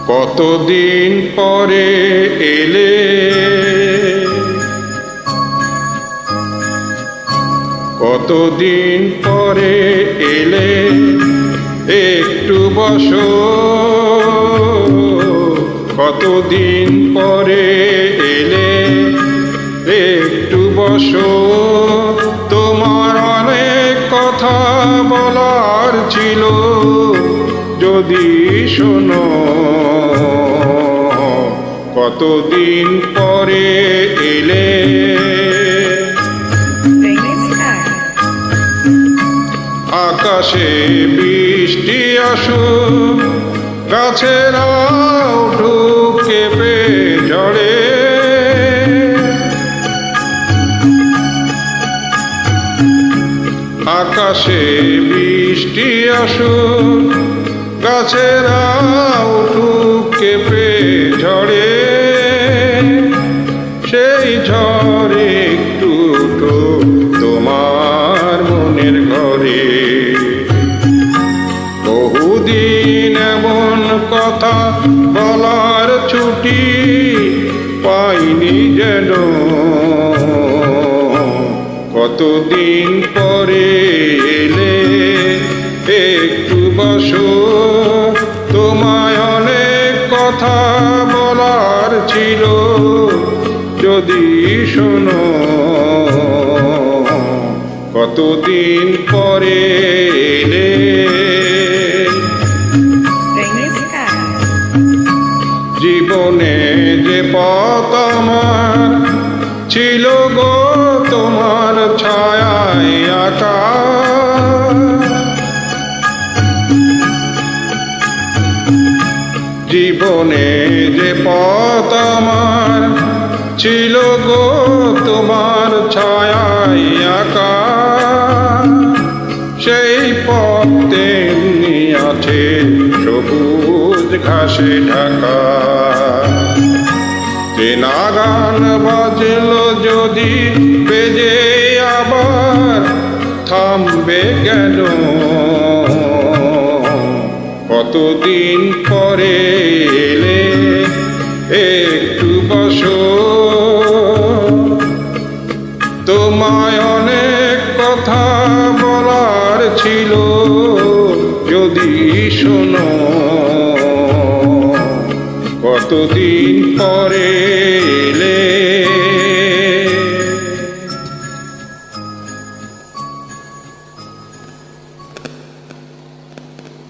কতদিন পরে এলে, কতদিন পরে এলে, একটু বসো। কতদিন পরে এলে, একটু বসো। তোমার অনেক কথা বলার ছিল, যদি শোনো। কতদিন পরে এলে, আকাশে বৃষ্টি আসুক, গাছেরাও ঢুক কেঁপে ঝরে। আকাশে বৃষ্টি আসুক, গাছেরাও ঢুক কেঁপে ঝরে। সেই ঝড়ে একটু তো তোমার মনের ঘরে। বহুদিন এমন কথা বলার ছুটি পাইনি যেন। কতদিন পরে এলে, একটু বসো। তোমায় অনেক কথা বলার ছিল, যদি শোনো। কতদিন পরে এলে, জীবনে যে পথ আমার ছিল গো তোমার ছায়ায় আঁকা। জীবনে যে পথ আমার ছিল গো তোমার ছায়ায় আঁকা। সেই পথ তেমনি আছে সবুজ ঘাসে ঢাকা। চেনা গান বাজলো যদি বেজে আবার থামবে কেন। কতদিন পরে এলে, একটু বসো। তোমায় অনেক কথা বলার ছিল, যদি শোনো। কতদিন পরে এলে।